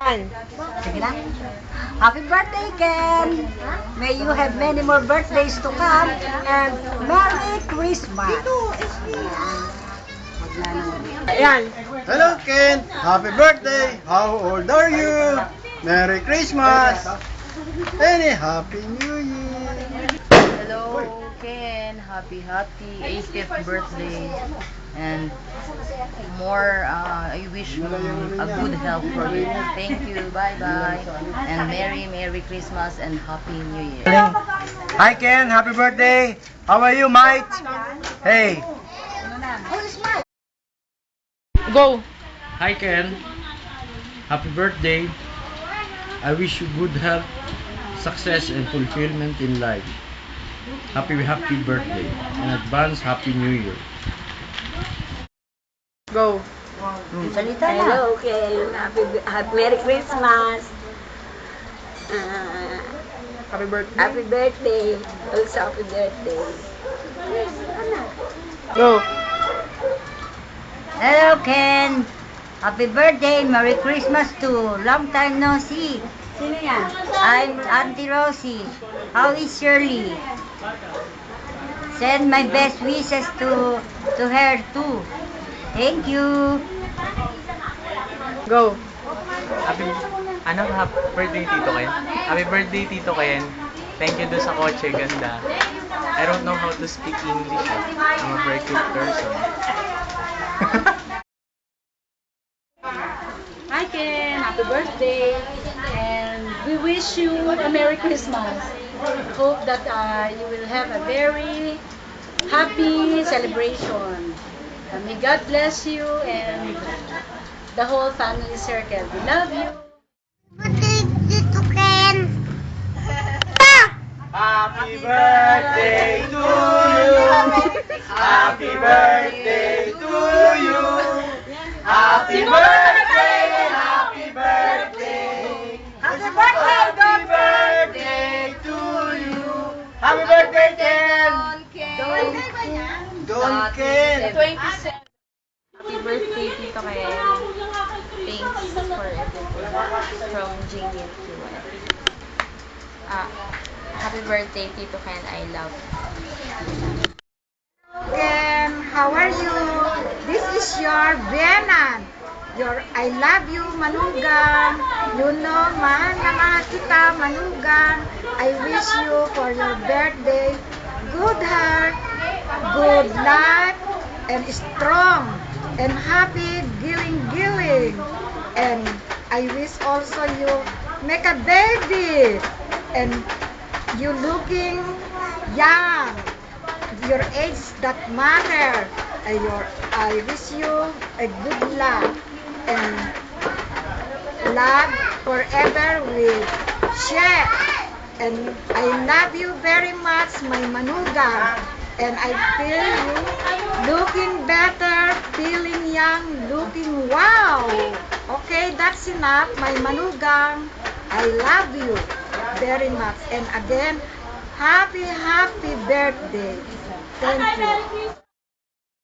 Sige lang. Happy birthday, Ken! May you have many more birthdays to come and Merry Christmas! Ayan. Hello, Ken. Happy birthday. How old are you? Merry Christmas. And a Happy New Year. Hello, Ken. Happy 80th birthday. And more, I wish you a good health for you. Thank you. Bye-bye. And Merry Christmas and Happy New Year. Hi, Ken. Happy birthday. How are you, Mike? Hey. Go. Hi Ken, happy birthday. I wish you good health, success and fulfillment in life. Happy birthday. In advance, Happy New Year. Go. Salita na. Hello, Ken. Merry Christmas. Happy birthday. Happy birthday. Also, happy birthday. Go. Hello, Ken! Happy birthday! Merry Christmas too! Long time no see! Sino yan? I'm Auntie Rosie. How is Shirley? Send my best wishes to her too. Thank you! Go. Happy birthday Tito Ken. Happy birthday Tito Ken. Thank you doon sa kotse, ganda. I don't know how to speak English. I'm a very good person. Hi Ken, happy birthday, and we wish you a Merry Christmas. Hope that you will have a very happy celebration. May God bless you and the whole family circle. We love you. Happy birthday to you. Happy birthday to you. Happy birthday, happy birthday. Happy birthday to you. Happy birthday, Ken. Don Ken. 27. Happy birthday, Tito Ken. Thanks for everything from Jamie and Kiwan. Happy birthday, Tito Ken. I love you. Ken, how are you? This is your Benan. Your I love you, Manugang. You know, mahal na mahal kita, Manugang. I wish you for your birthday good health, good life, and strong, and happy giling. And I wish also you make a baby, and you looking young. Your age that matter. I wish you a good luck and love forever with Chef. And I love you very much, my Manugang. And I feel you looking better, feeling young, looking wow. Okay, that's enough, my Manugang. I love you very much. And again, happy birthday. Thank you.